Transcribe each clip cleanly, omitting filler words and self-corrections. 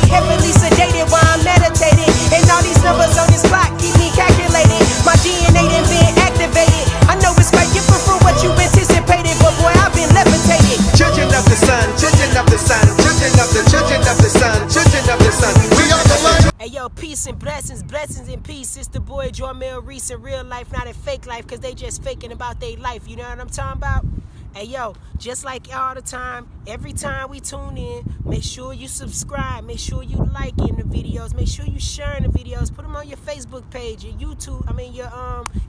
heavily sedated while I'm meditating. And all these numbers on this clock keep me calculating. My DNA done been activated. I know it's quite different from what you anticipated, but boy, I've been levitated. Children of the sun, children of the sun, children of the sun, children of the sun. We are the light. Hey yo, peace and blessings, blessings and peace. It's the boy Jarmel, Reece in real life, not in fake life, cause they just faking about their life. You know what I'm talking about? Hey yo, just like all the time, every time we tune in, make sure you subscribe, make sure you liking the videos, make sure you sharing the videos, put them on your Facebook page, your YouTube, your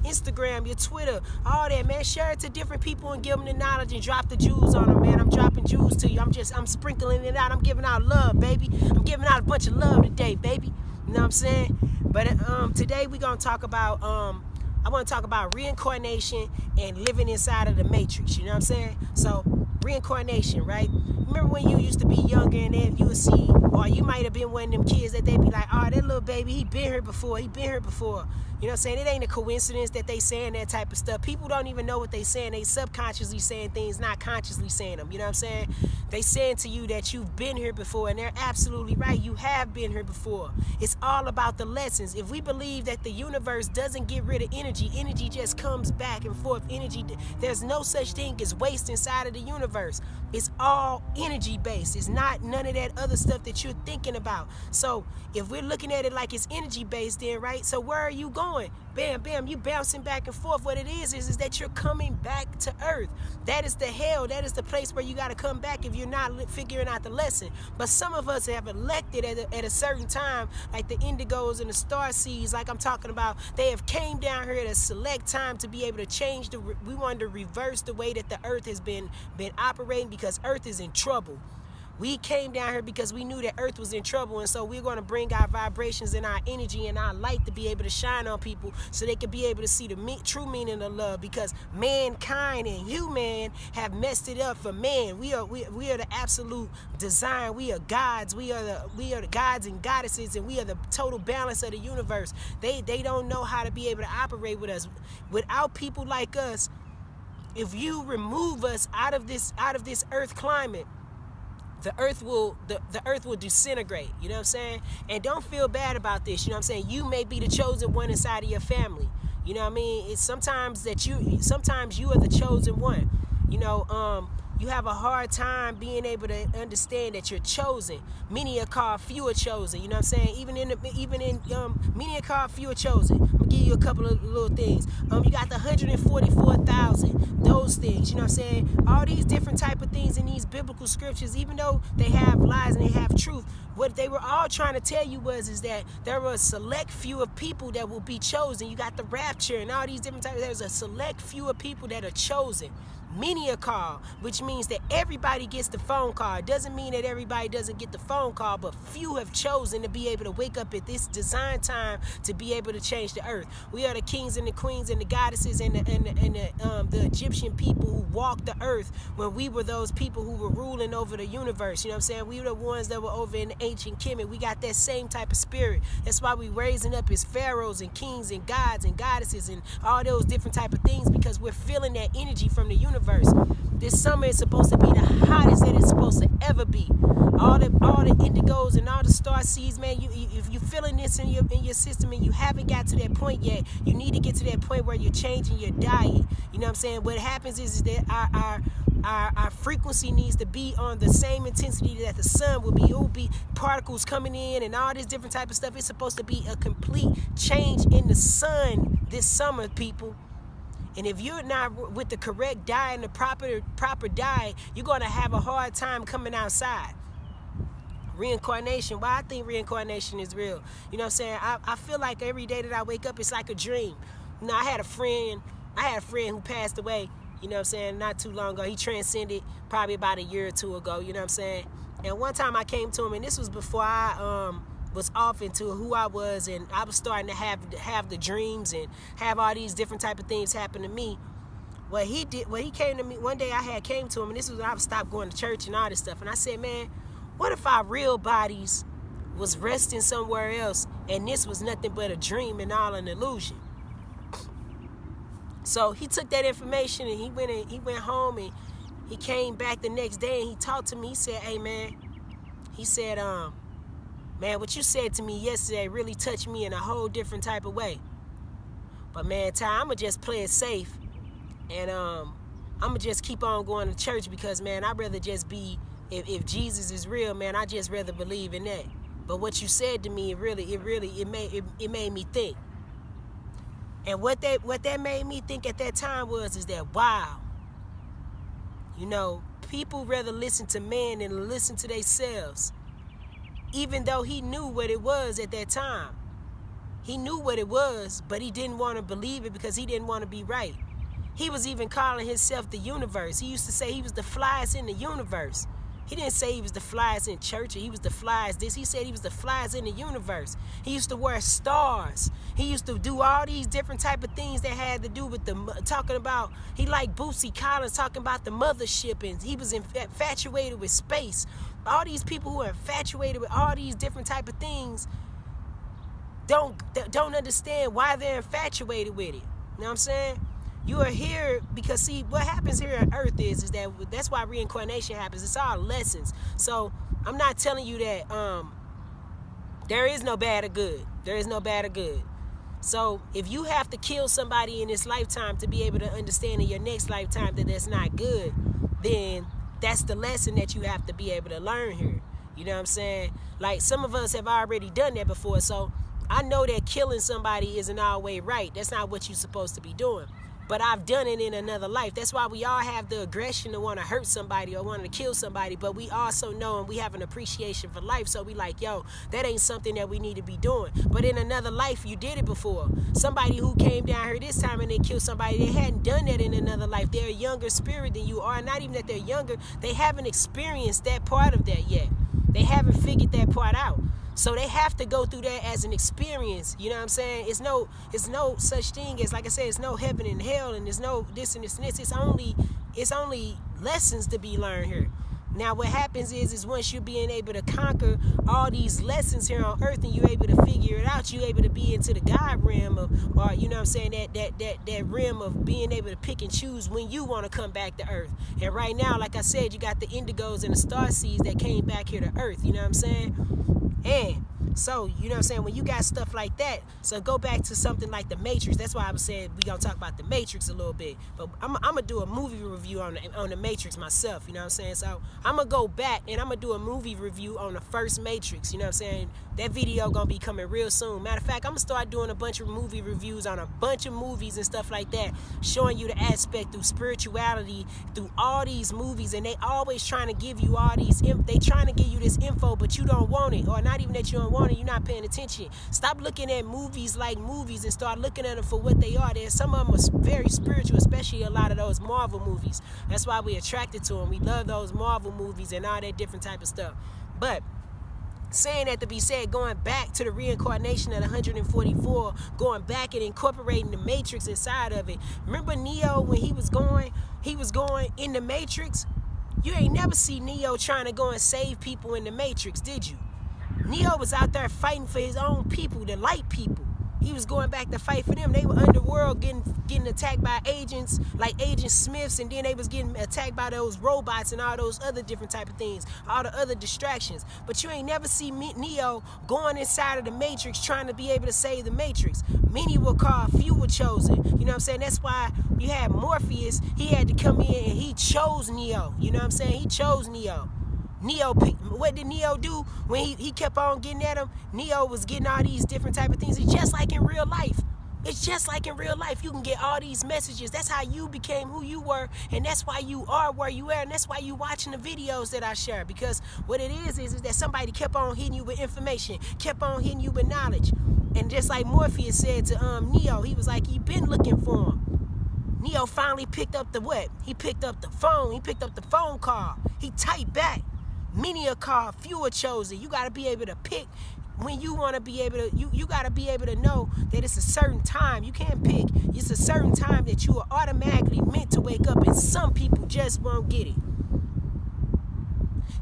Instagram, your Twitter, all that, man. Share it to different people and give them the knowledge and drop the jewels on them, man. I'm dropping jewels to you. I'm sprinkling it out. I'm giving out love, baby. I'm giving out a bunch of love today, baby. You know what I'm saying? But today we're gonna talk about I want to talk about reincarnation and living inside of the matrix. You know what I'm saying? So reincarnation, right? Remember when you used to be younger and then you would see, or you might have been one of them kids that they'd be like, oh, that little baby, he been here before. You know what I'm saying? It ain't a coincidence that they saying that type of stuff. People don't even know what they saying. They subconsciously saying things, not consciously saying them. You know what I'm saying? They saying to you that you've been here before, and they're absolutely right. You have been here before. It's all about the lessons. If we believe that the universe doesn't get rid of energy just comes back and forth. There's no such thing as waste inside of the universe. It's all energy based. It's not none of that other stuff that you're thinking about. So if we're looking at it like it's energy based, then right, so where are you going? Bam, bam, you bouncing back and forth. What it is that you're coming back to earth. That is the hell. That is the place where you got to come back if you're not figuring out the lesson. But some of us have elected at a certain time, like the indigos and the star seeds, like I'm talking about, they have came down here at a select time to be able to change we wanted to reverse the way that the earth has been operating, because earth is in trouble. We came down here because we knew that earth was in trouble, and so we're going to bring our vibrations and our energy and our light to be able to shine on people so they can be able to see the true meaning of love, because mankind and human have messed it up for man. We are the absolute design. We are gods. We are the gods and goddesses, and we are the total balance of the universe. They don't know how to be able to operate with us. Without people like us, if you remove us out of this earth climate, the earth will disintegrate. You know what I'm saying? And don't feel bad about this. You know what I'm saying? You may be the chosen one inside of your family. You know what I mean? It's sometimes you are the chosen one. You know, you have a hard time being able to understand that you're chosen. Many are called, few are chosen. You know what I'm saying? Even in many are called, few are chosen. I'm gonna give you a couple of little things. You got the 144,000. Those things. You know what I'm saying? All these different type of things in these biblical scriptures, even though they have lies and they have truth, what they were all trying to tell you is that there were a select few of people that will be chosen. You got the rapture and all these different types. There's a select few of people that are chosen. Many are called, which means that everybody gets the phone call. It doesn't mean that everybody doesn't get the phone call, but few have chosen to be able to wake up at this design time to be able to change the earth. We are the kings and the queens and the goddesses and the Egyptian people who walked the earth when we were those people who were ruling over the universe. You know what I'm saying? We were the ones that were over in the ancient Kemet. We got that same type of spirit. That's why we raising up as pharaohs and kings and gods and goddesses and all those different type of things, because we're feeling that energy from the universe. This summer is supposed to be the hottest that it's supposed to ever be. All the indigos and all the star seeds, man. If you're feeling this in your system and you haven't got to that point yet, you need to get to that point where you're changing your diet. You know what I'm saying? What happens is that our frequency needs to be on the same intensity that the sun will be. It will be particles coming in and all this different type of stuff. It's supposed to be a complete change in the sun this summer, people. And if you're not with the correct diet and the proper diet, you're going to have a hard time coming outside. Reincarnation. Why I think reincarnation is real. You know what I'm saying? I feel like every day that I wake up, it's like a dream. You know, I had a friend who passed away, you know what I'm saying, not too long ago. He transcended probably about a year or two ago, you know what I'm saying? And one time I came to him, and this was before I was off into who I was, and I was starting to have the dreams and have all these different type of things happen to me. What he came to me one day, I came to him, and this was when I stopped going to church and all this stuff, and I said, man, what if our real bodies was resting somewhere else, and this was nothing but a dream and all an illusion? So he took that information and he went home, and he came back the next day and he talked to me. He said, hey man, he said, Man, what you said to me yesterday really touched me in a whole different type of way. But man, Ty, I'ma just play it safe, and I'ma just keep on going to church because, man, I'd rather just be, if Jesus is real, man, I just rather believe in that. But what you said to me, it made me think. And what that made me think at that time is that, wow, you know, people rather listen to man than listen to themselves. Even though he knew what it was at that time. He knew what it was, but he didn't want to believe it because he didn't want to be right. He was even calling himself the universe. He used to say he was the flyest in the universe. He didn't say he was the flyest in church or he was the flyest this. He said he was the flyest in the universe. He used to wear stars. He used to do all these different type of things that had to do with talking about, he liked Bootsy Collins talking about the mothership, and he was infatuated with space. All these people who are infatuated with all these different type of things don't understand why they're infatuated with it. You know what I'm saying? You are here because, see, what happens here on earth is that's why reincarnation happens. It's all lessons. So I'm not telling you that there is no bad or good. There is no bad or good. So if you have to kill somebody in this lifetime to be able to understand in your next lifetime that that's not good, then that's the lesson that you have to be able to learn here. You know what I'm saying? Like, some of us have already done that before. So I know that killing somebody isn't always right. That's not what you're supposed to be doing. But I've done it in another life. That's why we all have the aggression to want to hurt somebody or want to kill somebody. But we also know and we have an appreciation for life. So we like, yo, that ain't something that we need to be doing. But in another life, you did it before. Somebody who came down here this time and they killed somebody, they hadn't done that in another life. They're a younger spirit than you are. Not even that they're younger. They haven't experienced that part of that yet. They haven't figured that part out. So they have to go through that as an experience. You know what I'm saying? It's no such thing as, like I said, it's no heaven and hell, and there's no this and this and this. It's only lessons to be learned here. Now what happens is once you're being able to conquer all these lessons here on earth and you're able to figure it out, you're able to be into the God realm of, or you know what I'm saying, that realm of being able to pick and choose when you want to come back to earth. And right now, like I said, you got the indigos and the star seeds that came back here to earth, you know what I'm saying? And so, you know what I'm saying, when you got stuff like that, so go back to something like the Matrix. That's why I was saying we gonna talk about the Matrix a little bit. But I'm gonna do a movie review on the Matrix myself, you know what I'm saying? So I'm gonna go back and I'm gonna do a movie review on the first Matrix, you know what I'm saying? That video gonna be coming real soon. Matter of fact, I'm gonna start doing a bunch of movie reviews on a bunch of movies and stuff like that, showing you the aspect through spirituality, through all these movies. And they always trying to give you all these, they trying to give you this info, but you don't want it, or not even that you don't want it, you're not paying attention. Stop looking at movies like movies and start looking at them for what they are. Some of them are very spiritual, especially a lot of those Marvel movies. That's why we're attracted to them. We love those Marvel movies and all that different type of stuff. But saying that to be said, going back to the reincarnation of 144, going back and incorporating the Matrix inside of it. Remember Neo when he was going in the Matrix? You ain't never see Neo trying to go and save people in the Matrix, did you? Neo was out there fighting for his own people, the light people. He was going back to fight for them. They were underworld getting attacked by agents like Agent Smiths, and then they was getting attacked by those robots and all those other different type of things, all the other distractions. But you ain't never see Neo going inside of the Matrix trying to be able to save the Matrix. Many were called, few were chosen. You know what I'm saying? That's why you had Morpheus. He had to come in and he chose Neo. You know what I'm saying? He chose Neo. What did Neo do when he kept on getting at him? Neo was getting all these different type of things. It's just like in real life. It's just like in real life. You can get all these messages. That's how you became who you were, and that's why you are where you are, and that's why you watching the videos that I share. Because what it is that somebody kept on hitting you with information, kept on hitting you with knowledge. And just like Morpheus said to Neo, he was like, he been looking for him. Neo finally picked up the what? He picked up the phone. He picked up the phone call. He typed back. Many are called, few are chosen. You got to be able to pick when you want to be able to, you got to be able to know that it's a certain time. You can't pick. It's a certain time that you are automatically meant to wake up, and some people just won't get it.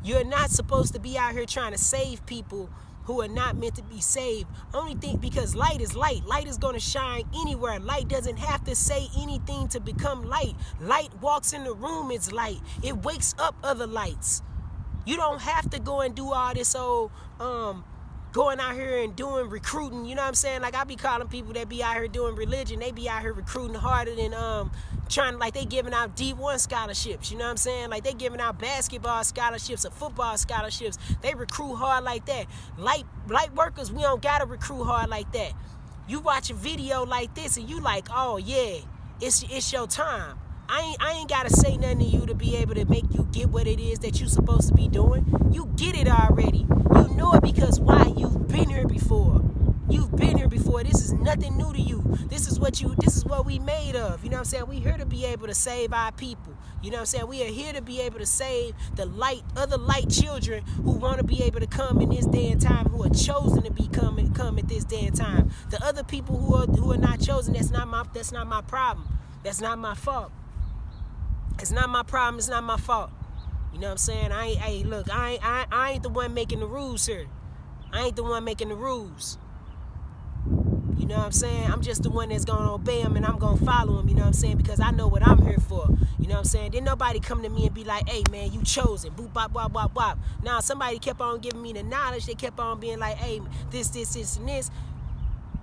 You're not supposed to be out here trying to save people who are not meant to be saved. Only thing, because light is light. Light is going to shine anywhere. Light doesn't have to say anything to become light. Light walks in the room, it's light. It wakes up other lights. You don't have to go and do all this old, go going out here and doing recruiting, you know what I'm saying? Like I be calling people that be out here doing religion, they be out here recruiting harder than trying, like they giving out D1 scholarships, you know what I'm saying? Like they giving out basketball scholarships or football scholarships. They recruit hard like that. Light workers, we don't gotta recruit hard like that. You watch a video like this and you like, oh yeah, it's your time. I ain't gotta say nothing to you to be able to make you get what it is that you supposed to be doing. You get it already. You know it because why? You've been here before. You've been here before. This is nothing new to you. This is what we made of. You know what I'm saying? We here to be able to save our people. You know what I'm saying? We are here to be able to save the other light children who want to be able to come in this day and time, who are chosen to come at this day and time. The other people who are not chosen, that's not my problem. That's not my fault. It's not my problem. It's not my fault. You know what I'm saying? I ain't the one making the rules here. I ain't the one making the rules. You know what I'm saying? I'm just the one that's going to obey them and I'm going to follow them, you know what I'm saying? Because I know what I'm here for. You know what I'm saying? Then nobody come to me and be like, hey, man, you chosen. Boop, bop, bop, bop, bop. Now, somebody kept on giving me the knowledge. They kept on being like, hey, this, and this.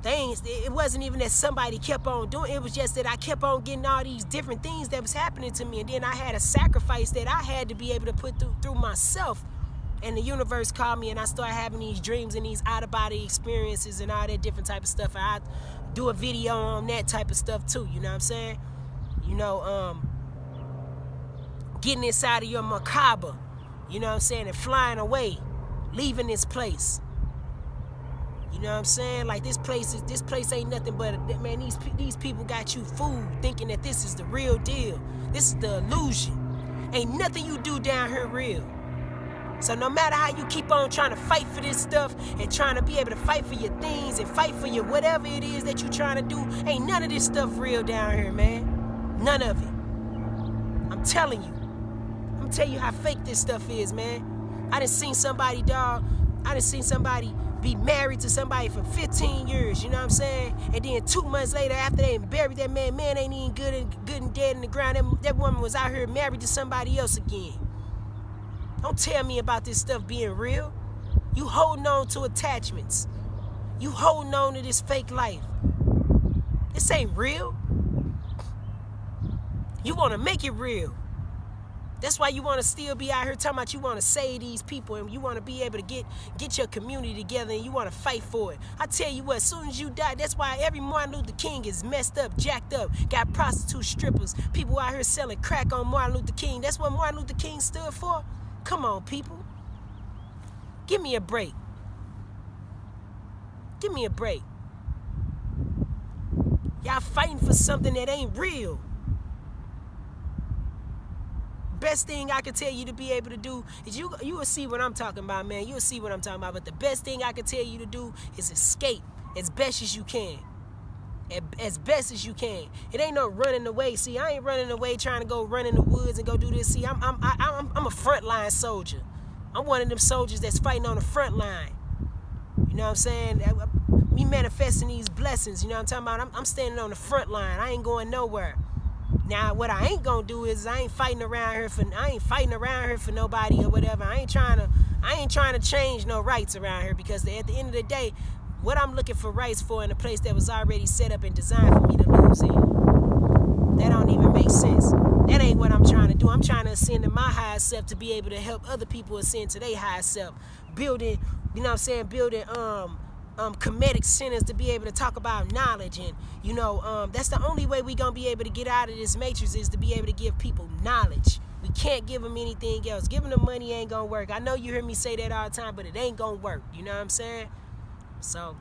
It wasn't even that somebody kept on doing it. It was just that I kept on getting all these different things that was happening to me. And then I had a sacrifice that I had to be able to put through myself. And the universe called me and I started having these dreams and these out-of-body experiences and all that different type of stuff. And I do a video on that type of stuff too, you know what I'm saying? You know, getting inside of your macabre, you know what I'm saying, and flying away, leaving this place. You know what I'm saying? Like this place ain't nothing but, man, these people got you fooled thinking that this is the real deal. This is the illusion. Ain't nothing you do down here real. So no matter how you keep on trying to fight for this stuff and trying to be able to fight for your things and fight for your whatever it is that you're trying to do, ain't none of this stuff real down here, man. None of it. I'm telling you. I'm gonna tell you how fake this stuff is, man. I done seen somebody, dog. I done seen somebody be married to somebody for 15 years, you know what I'm saying? And then 2 months later, after they buried that man ain't even good and dead in the ground. That woman was out here married to somebody else again. Don't tell me about this stuff being real. You holding on to attachments. You holding on to this fake life. This ain't real. You want to make it real. That's why you want to still be out here talking about you want to save these people and you want to be able to get your community together and you want to fight for it. I tell you what, as soon as you die, that's why every Martin Luther King is messed up, jacked up, got prostitute strippers, people out here selling crack on Martin Luther King. That's what Martin Luther King stood for. Come on, people. Give me a break. Give me a break. Y'all fighting for something that ain't real. Best thing I can tell you to be able to do is you will see what I'm talking about, man. You'll see what I'm talking about. But the best thing I can tell you to do is escape as best as you can. As best as you can. It ain't no running away. See, I ain't running away trying to go run in the woods and go do this. See, I'm a frontline soldier. I'm one of them soldiers that's fighting on the front line. You know what I'm saying? Me manifesting these blessings. You know what I'm talking about? I'm standing on the front line. I ain't going nowhere. Now, what I ain't gonna do is I ain't fighting around here for nobody or whatever. I ain't trying to change no rights around here because at the end of the day, what I'm looking for rights for in a place that was already set up and designed for me to lose in. That don't even make sense. That ain't what I'm trying to do. I'm trying to ascend to my higher self to be able to help other people ascend to their higher self. Building, you know what I'm saying, comedic centers to be able to talk about knowledge and, you know, that's the only way we gonna be able to get out of this matrix is to be able to give people knowledge. We can't give them anything else. Giving them money ain't gonna work. I know you hear me say that all the time, but it ain't gonna work. You know what I'm saying? So,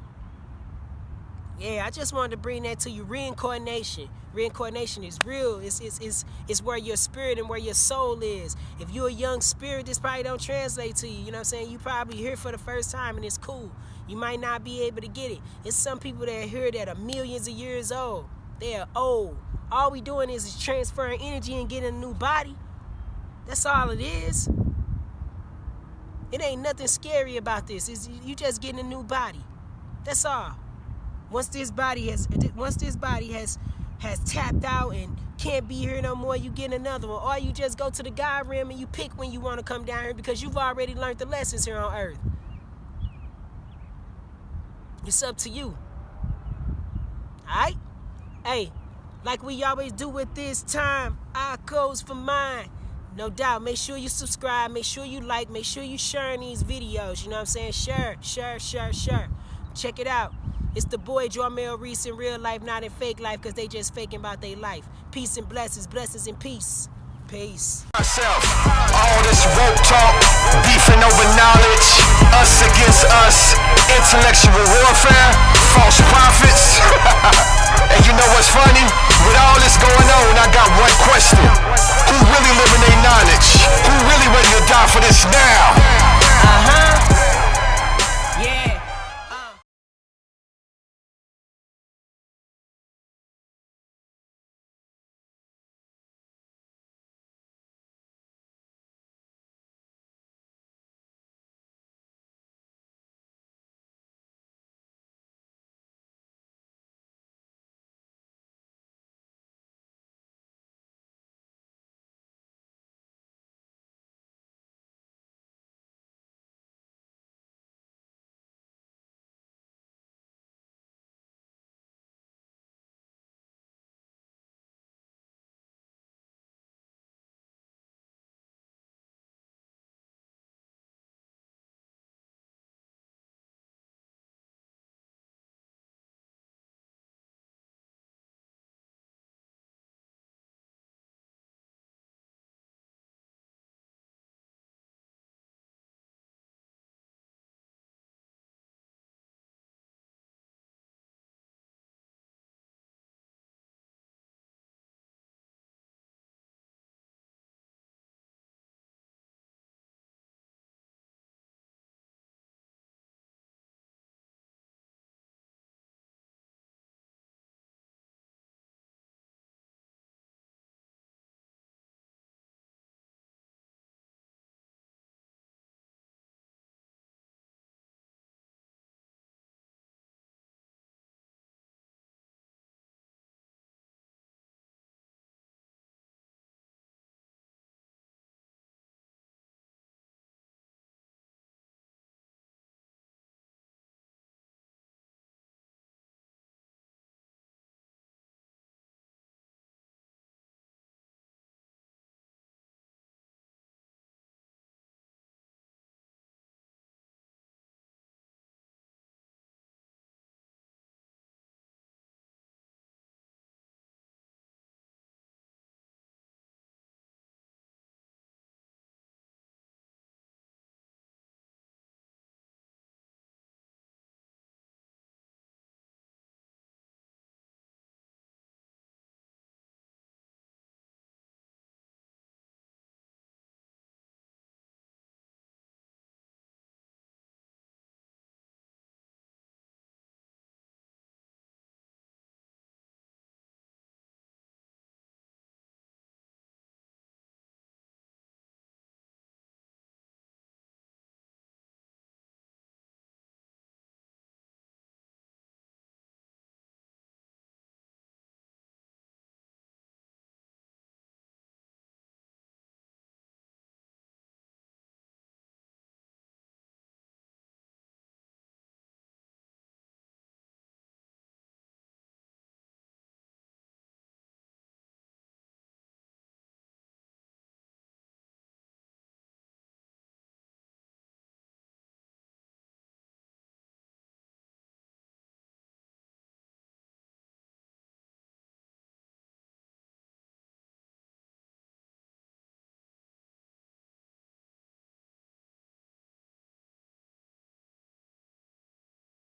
yeah, I just wanted to bring that to you. Reincarnation. Reincarnation is real. It's where your spirit and where your soul is. If you're a young spirit, this probably don't translate to you. You know what I'm saying? You probably here for the first time and it's cool. You might not be able to get it. It's some people that are here that are millions of years old. They are old. All we doing is transferring energy and getting a new body. That's all it is. It ain't nothing scary about this. You just getting a new body. That's all. Once this body has tapped out and can't be here no more, you get another one. Or you just go to the God realm and you pick when you want to come down here because you've already learned the lessons here on earth. It's up to you. Alright? Hey, like we always do with this time, I goes for mine. No doubt, make sure you subscribe, make sure you like, make sure you sharing these videos. You know what I'm saying? Share. Check it out. It's the boy Jarmel Reece in real life, not in fake life, because they just faking about their life. Peace and blessings, blessings and peace. Peace. Myself, all this rope talk, beefing over knowledge, us against us, intellectual warfare, false prophets. And you know what's funny? With all this going on, I got one question. Who really living their knowledge? Who really ready to die for this now?